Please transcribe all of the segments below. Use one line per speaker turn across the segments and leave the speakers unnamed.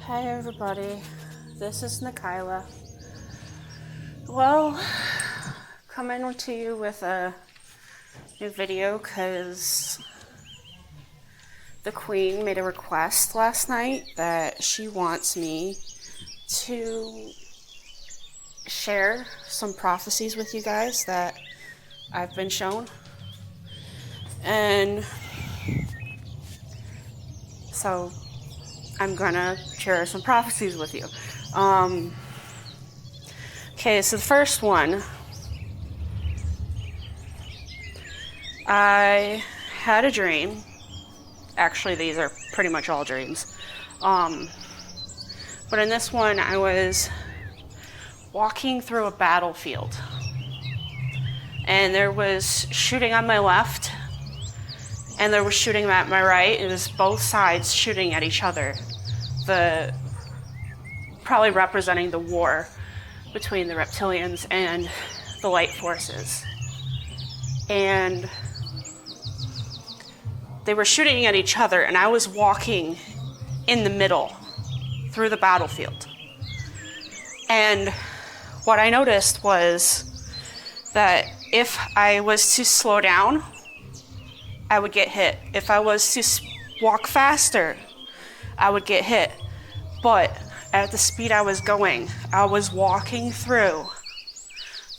Hi everybody, this is Nikayla. Well, coming to you with a new video because the Queen made a request last night that she wants me to share some prophecies with you guys that I've been shown. And so I'm gonna share some prophecies with you. Okay, so the first one, I had a dream. Actually, these are pretty much all dreams. But in this one, I was walking through a battlefield. And there was shooting on my left, and there was shooting at my right. It was both sides shooting at each other. Probably representing the war between the reptilians and the light forces. And they were shooting at each other, and I was walking in the middle through the battlefield. And what I noticed was that if I was to slow down, I would get hit. If I was to walk faster, I would get hit. But at the speed I was going, I was walking through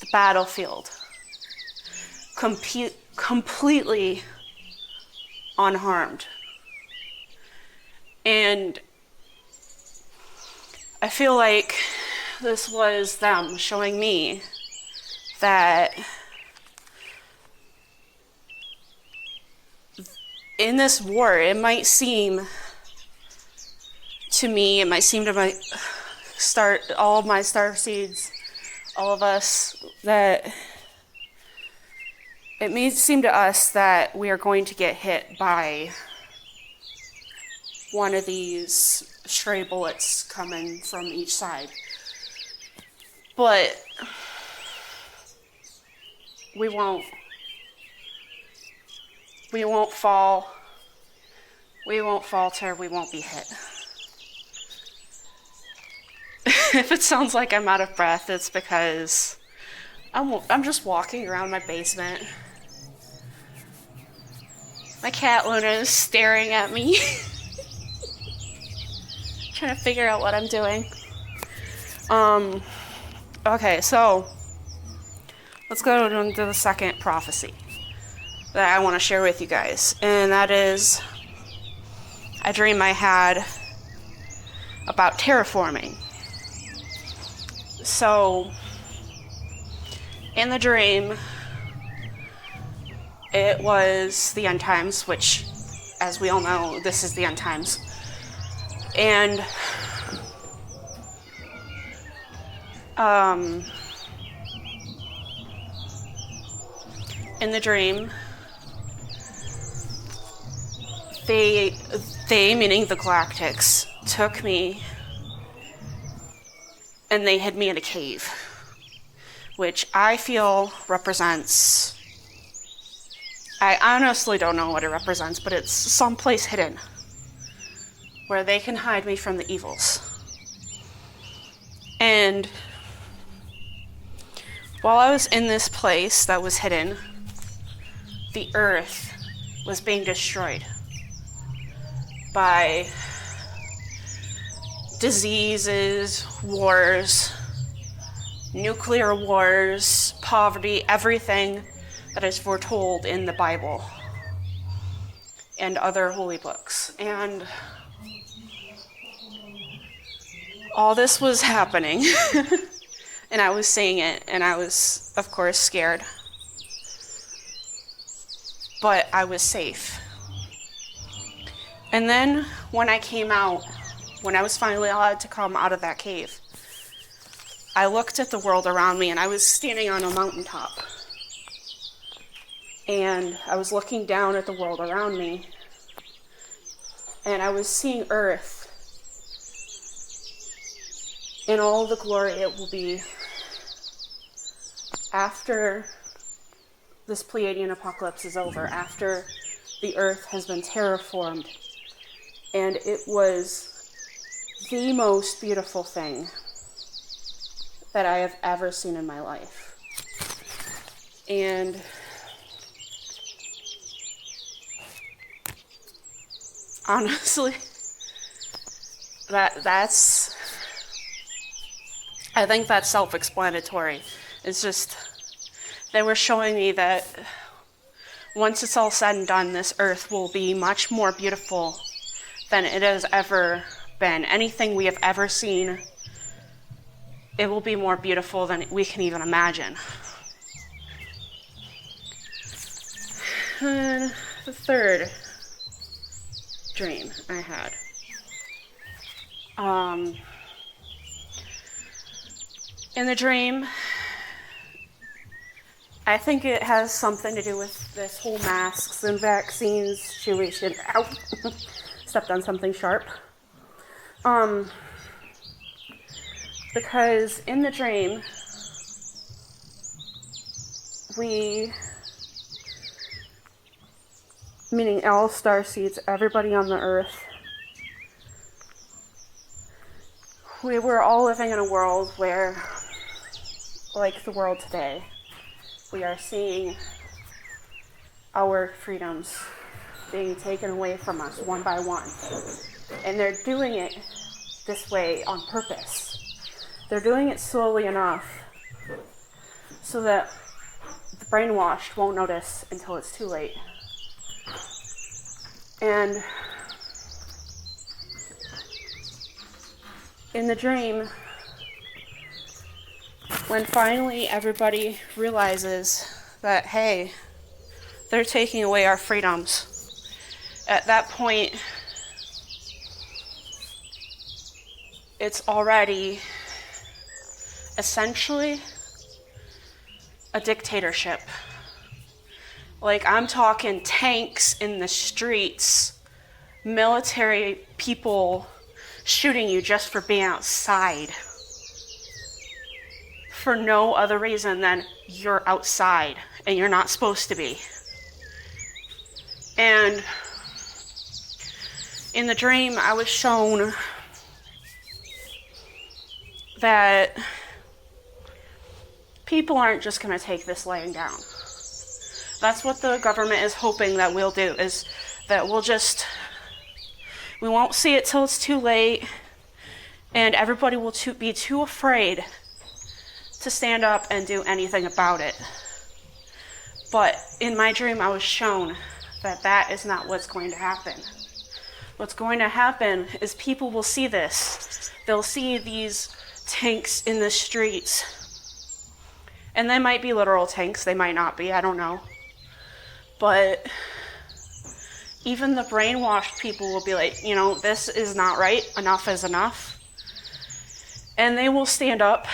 the battlefield completely unharmed. And I feel like this was them showing me that in this war, it might seem to me, it might seem to all of my star seeds, all of us, that it may seem to us that we are going to get hit by one of these stray bullets coming from each side. But we won't fall. We won't falter. We won't be hit. If it sounds like I'm out of breath, it's because I'm just walking around my basement. My cat Luna is staring at me, trying to figure out what I'm doing. Okay, so let's go into the second prophecy that I want to share with you guys. And that is a dream I had about terraforming. So, in the dream, it was the end times, which, as we all know, this is the end times. And in the dream, they meaning the Galactics, took me and they hid me in a cave, which I feel represents, I honestly don't know what it represents, but it's someplace hidden where they can hide me from the evils. And while I was in this place that was hidden, the earth was being destroyed by diseases, wars, nuclear wars, poverty, everything that is foretold in the Bible and other holy books. And all this was happening, and I was seeing it, and I was, of course, scared. But I was safe. And then when I came out, when I was finally allowed to come out of that cave, I looked at the world around me, and I was standing on a mountaintop. And I was looking down at the world around me, and I was seeing Earth in all the glory it will be after this Pleiadian apocalypse is over, after the Earth has been terraformed. And it was the most beautiful thing that I have ever seen in my life. And honestly, that's I think that's self-explanatory. It's just, they were showing me that once it's all said and done, this earth will be much more beautiful than it has ever been. Anything we have ever seen, it will be more beautiful than we can even imagine. And the third dream I had. In the dream, I think it has something to do with this whole masks and vaccines situation. Ow! Stepped on something sharp. Because in the dream, meaning all starseeds, everybody on the earth, we were all living in a world where, like the world today, we are seeing our freedoms being taken away from us one by one. And they're doing it this way on purpose. They're doing it slowly enough so that the brainwashed won't notice until it's too late. And in the dream, when finally everybody realizes that, hey, they're taking away our freedoms, at that point, it's already essentially a dictatorship. Like, I'm talking tanks in the streets, military people shooting you just for being outside. For no other reason than you're outside and you're not supposed to be. And in the dream, I was shown that people aren't just going to take this laying down. That's what the government is hoping that we'll do, is that we won't see it till it's too late, and everybody will be too afraid to stand up and do anything about it. But in my dream, I was shown that that is not what's going to happen. What's going to happen is people will see this. They'll see these tanks in the streets. And they might be literal tanks, they might not be, I don't know. But even the brainwashed people will be like, this is not right, enough is enough. And they will stand up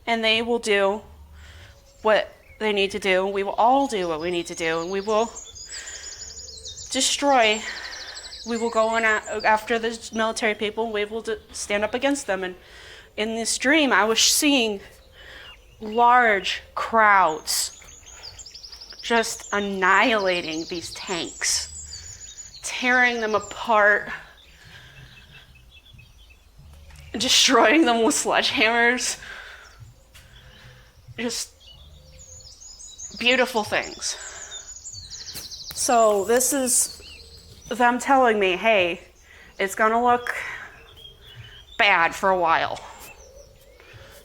and they will do what they need to do. We will all do what we need to do, and we will destroy. We will go on after the military people. We will stand up against them. And in this dream, I was seeing large crowds just annihilating these tanks, tearing them apart, destroying them with sledgehammers. Just beautiful things. So this is them telling me, hey, it's gonna look bad for a while,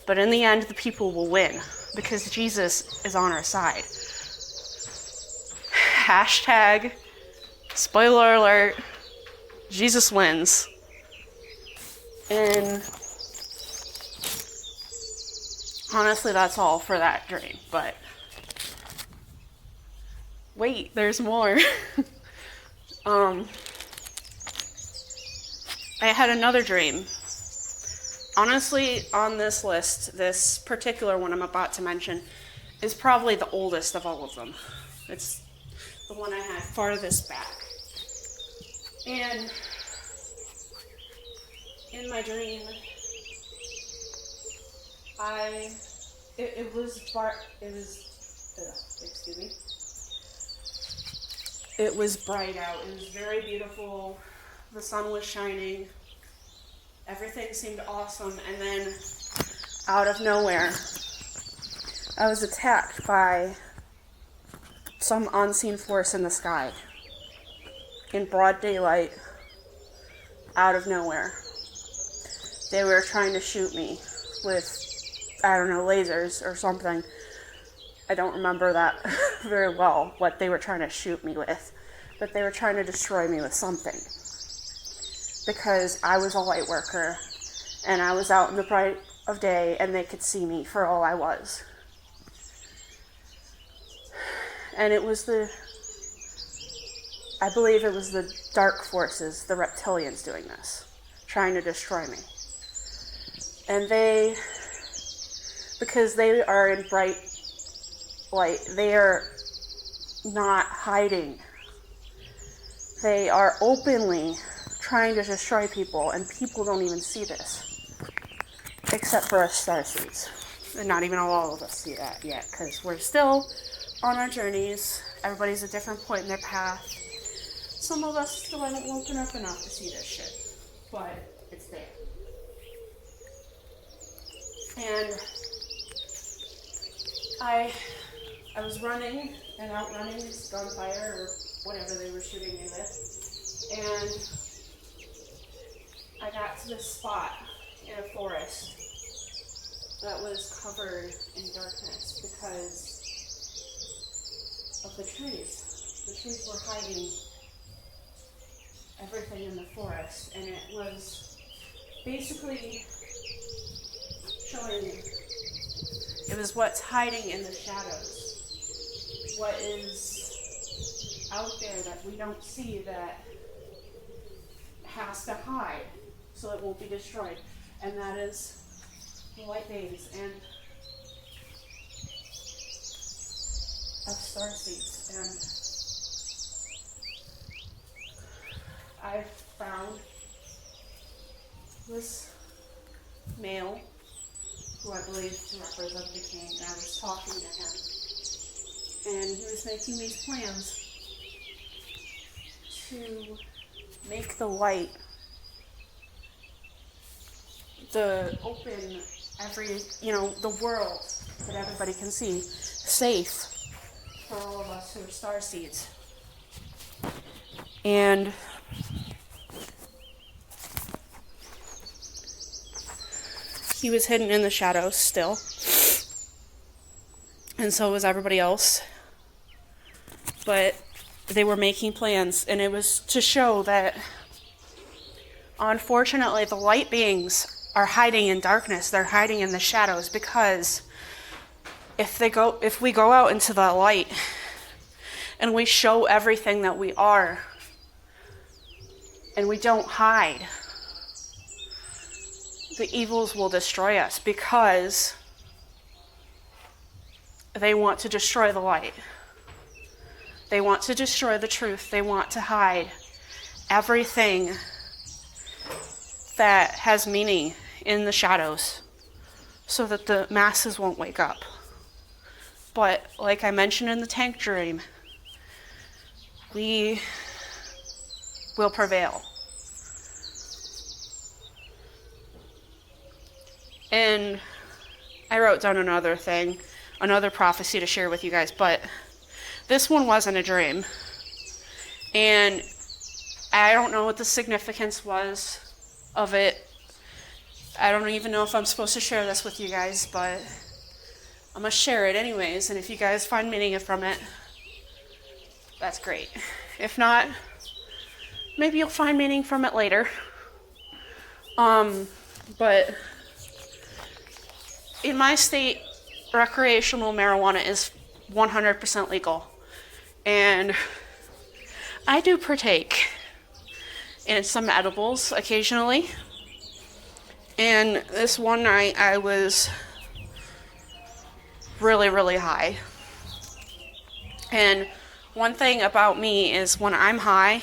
but in the end, the people will win because Jesus is on our side. Hashtag, spoiler alert, Jesus wins. And honestly, that's all for that dream, but wait, there's more. I had another dream. Honestly, on this list, this particular one I'm about to mention is probably the oldest of all of them. It's the one I had farthest back. And in my dream, it was bright out. It was very beautiful. The sun was shining. Everything seemed awesome, and then out of nowhere, I was attacked by some unseen force in the sky. In broad daylight, out of nowhere. They were trying to shoot me with, I don't know, lasers or something. I don't remember that very well, what they were trying to shoot me with. But they were trying to destroy me with something. Because I was a light worker, and I was out in the bright of day, and they could see me for all I was. And it was I believe it was the dark forces, the reptilians doing this, trying to destroy me. And because they are in bright light, they are not hiding. They are openly trying to destroy people, and people don't even see this, except for us starseeds. And not even all of us see that yet, because we're still on our journeys. Everybody's at a different point in their path. Some of us still haven't woken up enough to see this shit, but it's there. And I was running and outrunning this gunfire or whatever they were shooting me with, and I got to this spot in a forest that was covered in darkness because of the trees. The trees were hiding everything in the forest, and it was basically showing it was what's hiding in the shadows, what is out there that we don't see that has to hide so it won't be destroyed, and that is the light beams and of starseeds. And I found this male who I believe represented the king, and I was talking to him, and he was making these plans to make the light, the open the world that everybody can see, safe for all of us who are starseeds. And he was hidden in the shadows still, and so was everybody else. But they were making plans, and it was to show that, unfortunately, the light beings are hiding in darkness. They're hiding in the shadows, because if we go out into the light and we show everything that we are, and we don't hide, the evils will destroy us, because they want to destroy the light. They want to destroy the truth. They want to hide everything that has meaning in the shadows so that the masses won't wake up. But like I mentioned in the tank dream, we will prevail. And I wrote down another prophecy to share with you guys, but this one wasn't a dream. And I don't know what the significance was of it. I don't even know if I'm supposed to share this with you guys, but I'm going to share it anyways. And if you guys find meaning from it, that's great. If not, maybe you'll find meaning from it later. But in my state, recreational marijuana is 100% legal. And I do partake in some edibles occasionally. And this one night I was really, really high. And one thing about me is when I'm high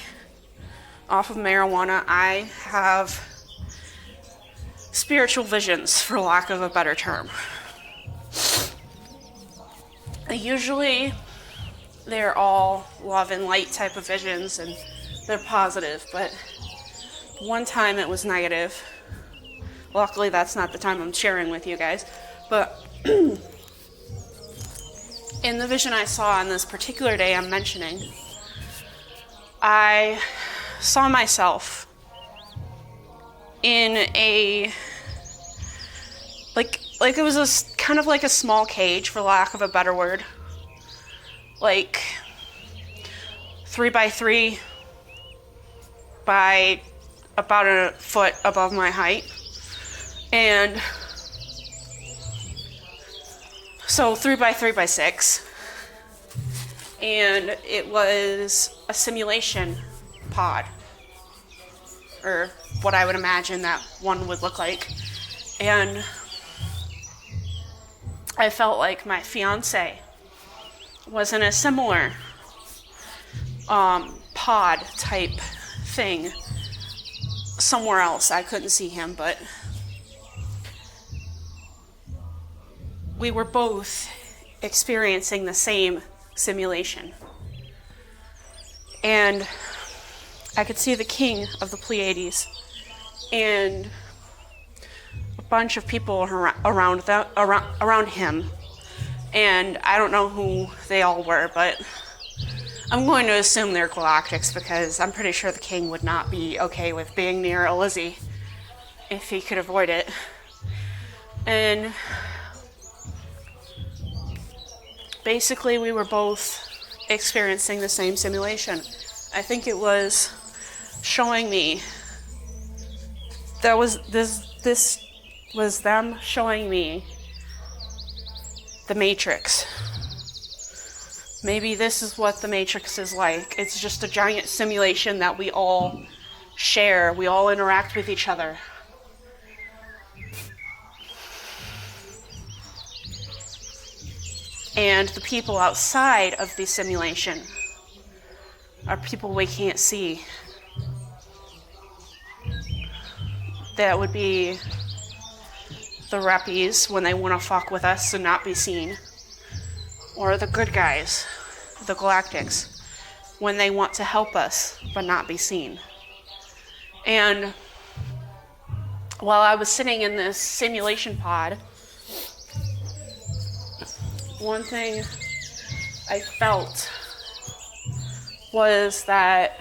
off of marijuana, I have spiritual visions, for lack of a better term. Usually they're all love and light type of visions, and they're positive, but one time it was negative. Luckily, that's not the time I'm sharing with you guys. But in the vision I saw on this particular day I'm mentioning, I saw myself in a, like it was a kind of like a small cage, for lack of a better word, like 3x3 by about a foot above my height. And so 3x3x6. And it was a simulation pod, or what I would imagine that one would look like. And I felt like my fiance was in a similar pod type thing somewhere else. I couldn't see him, but we were both experiencing the same simulation. And I could see the king of the Pleiades and a bunch of people around him. And I don't know who they all were, but I'm going to assume they're galactics, because I'm pretty sure the king would not be okay with being near a Lizzie if he could avoid it. And basically we were both experiencing the same simulation. I think it was showing me, this was them showing me the Matrix. Maybe this is what the Matrix is like. It's just a giant simulation that we all share. We all interact with each other. And the people outside of the simulation are people we can't see. That would be the reppies when they want to fuck with us and not be seen. Or the good guys, the galactics, when they want to help us but not be seen. And while I was sitting in this simulation pod, one thing I felt was that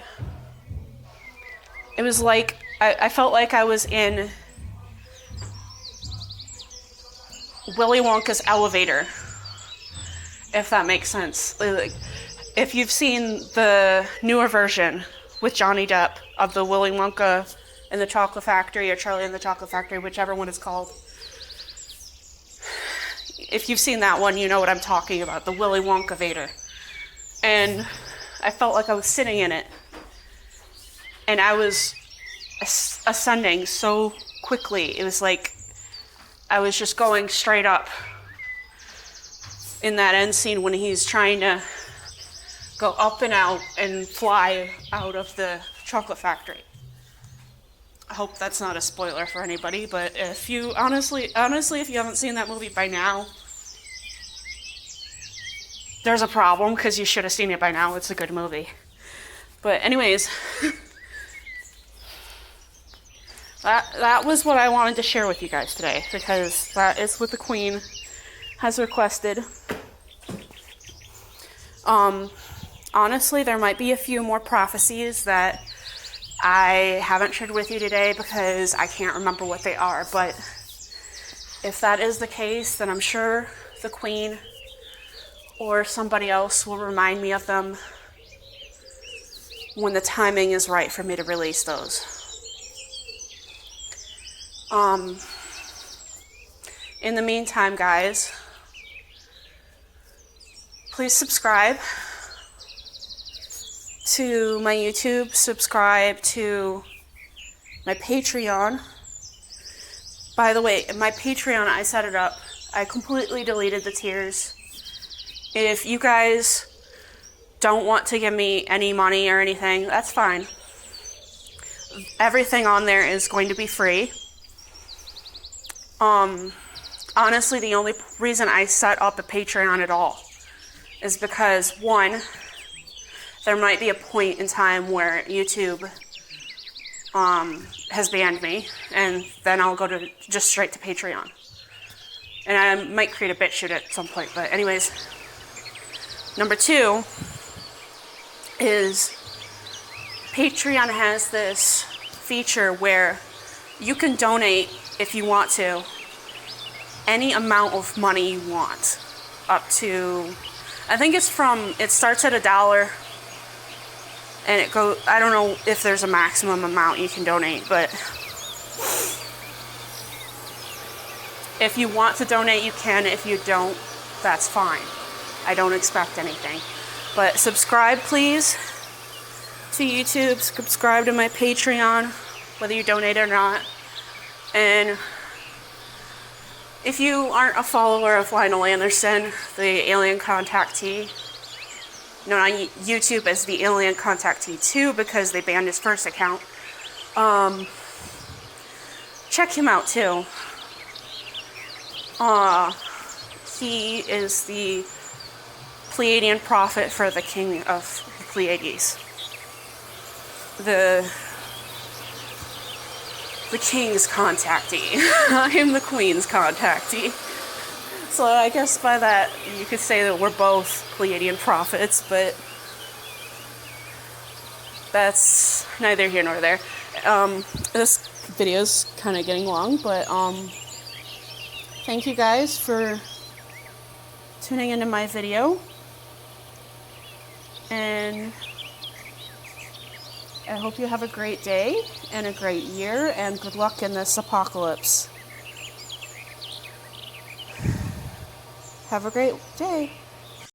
it was like, I felt like I was in Willy Wonka's elevator, if that makes sense. Like, if you've seen the newer version with Johnny Depp of the Willy Wonka and the Chocolate Factory, or Charlie and the Chocolate Factory, whichever one it's called. If you've seen that one, you know what I'm talking about, the Willy Wonka Vader. And I felt like I was sitting in it. And I was ascending so quickly. It was like I was just going straight up in that end scene when he's trying to go up and out and fly out of the chocolate factory. I hope that's not a spoiler for anybody, but if you honestly, if you haven't seen that movie by now, there's a problem, because you should have seen it by now. It's a good movie. But anyways, that was what I wanted to share with you guys today, because that is what the Queen has requested. Honestly, there might be a few more prophecies that I haven't shared with you today because I can't remember what they are, but if that is the case, then I'm sure the Queen or somebody else will remind me of them when the timing is right for me to release those. In the meantime, guys, please subscribe to my YouTube, subscribe to my Patreon. By the way, my Patreon, I set it up. I completely deleted the tiers. If you guys don't want to give me any money or anything, that's fine. Everything on there is going to be free. Honestly, the only reason I set up a Patreon at all is because, one, there might be a point in time where YouTube has banned me, and then I'll go to just straight to Patreon. And I might create a BitChute at some point, but anyways. Number 2 is Patreon has this feature where you can donate, if you want to, any amount of money you want. Up to, I think it starts at $1, and it goes, I don't know if there's a maximum amount you can donate, but if you want to donate, you can. If you don't, that's fine. I don't expect anything. But subscribe, please, to YouTube. Subscribe to my Patreon, whether you donate or not. And if you aren't a follower of Lionel Anderson, the alien contactee, known on YouTube as the alien contactee 2 because they banned his first account, check him out too. He is the Pleiadian prophet for the king of the Pleiades. The king's contactee. I am the queen's contactee. So I guess by that you could say that we're both Pleiadian prophets, but that's neither here nor there. This video's kind of getting long, but thank you guys for tuning into my video, and I hope you have a great day and a great year, and good luck in this apocalypse. Have a great day.